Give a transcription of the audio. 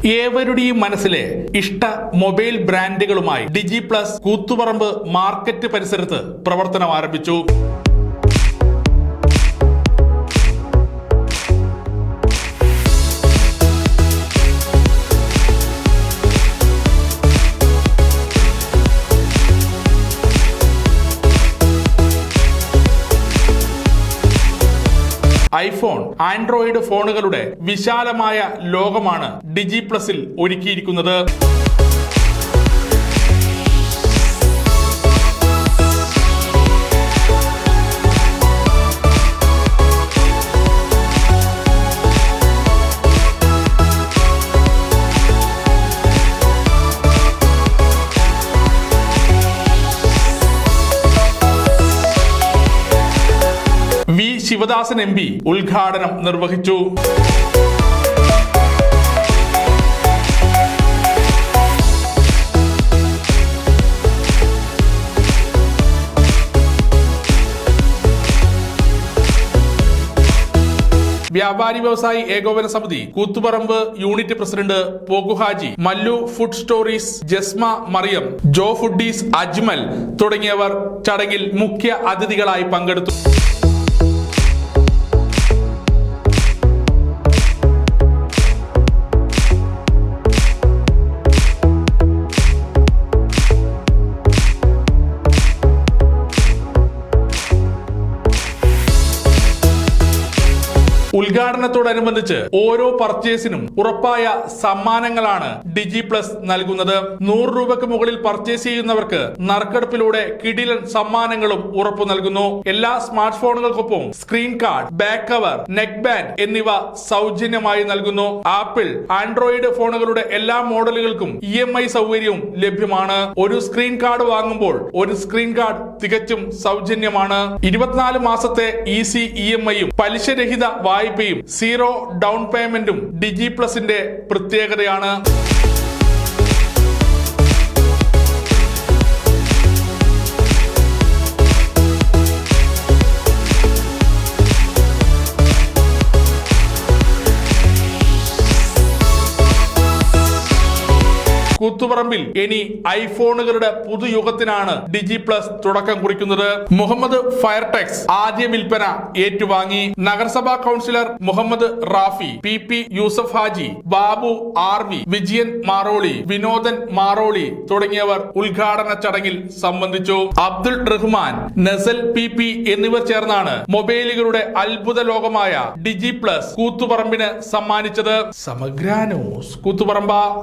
ഏവരുടെയും മനസ്സിലെ ഇഷ്ട മൊബൈൽ ബ്രാൻഡുകളുമായി ഡിജി പ്ലസ് കൂത്തുപറമ്പ് മാർക്കറ്റ് പരിസരത്ത് പ്രവർത്തനം ആരംഭിച്ചു. ഐഫോൺ, ആൻഡ്രോയിഡ് ഫോണുകളുടെ വിശാലമായ ലോകമാണ് ഡിജി പ്ലസിൽ ഒരുക്കിയിരിക്കുന്നത്. വി ശിവദാസൻ MP ഉദ്ഘാടനം നിർവഹിച്ചു. വ്യാപാരി വ്യവസായി ഏകോപന സമിതി Koothuparamba unit president Pokuhaji, Mallu food stories Jasma Mariyam, Jo foodies Ajmal തുടങ്ങിയവർ ചടങ്ങിൽ മുഖ്യ അതിഥികളായി പങ്കെടുത്തു. ഉദ്ഘാടനത്തോടനുബന്ധിച്ച് ഓരോ പർച്ചേസിനും ഉറപ്പായ സമ്മാനങ്ങളാണ് ഡിജി പ്ലസ് നൽകുന്നത്. 100 രൂപയ്ക്ക് മുകളിൽ പർച്ചേസ് ചെയ്യുന്നവർക്ക് നറുക്കെടുപ്പിലൂടെ കിടിലൻ സമ്മാനങ്ങളും ഉറപ്പു നൽകുന്നു. എല്ലാ സ്മാർട്ട് ഫോണുകൾക്കൊപ്പം screen card, back cover, neck band എന്നിവ സൗജന്യമായി നൽകുന്നു. ആപ്പിൾ, ആൻഡ്രോയിഡ് ഫോണുകളുടെ എല്ലാ മോഡലുകൾക്കും EMI സൗകര്യവും ലഭ്യമാണ്. ഒരു സ്ക്രീൻ കാർഡ് വാങ്ങുമ്പോൾ ഒരു സ്ക്രീൻ കാർഡ് തികച്ചും സൗജന്യമാണ്. 24 മാസത്തെ ഈസി EMIയും പലിശരഹിത വായ്പയും 0 ഡൗൺ പേയ്മെന്റും ഡിജി പ്ലസിന്റെ പ്രത്യേകതയാണ്. കൂത്തുപറമ്പിൽ ഇനി ഐഫോണുകളുടെ പുതുയുഗത്തിനാണ് ഡിജി പ്ലസ് തുടക്കം കുറിക്കുന്നത്. മുഹമ്മദ് ഫയർടെക്സ് ആദ്യ വിൽപ്പന ഏറ്റുവാങ്ങി. നഗരസഭാ councillor Muhammad Rafi, PP Yusuf Haji, Babu RV, Vijayan Maroli, Vinodan Maroli തുടങ്ങിയവർ ഉദ്ഘാടന ചടങ്ങിൽ സംബന്ധിച്ചു. അബ്ദുൾ റഹ്മാൻ, നസൽ PP എന്നിവർ ചേർന്നാണ് മൊബൈലുകളുടെ അത്ഭുത ലോകമായ ഡിജി പ്ലസ് കൂത്തുപറമ്പിന് സമ്മാനിച്ചത്. സമഗ്ര ന്യൂസ്, കൂത്തുപറമ്പ.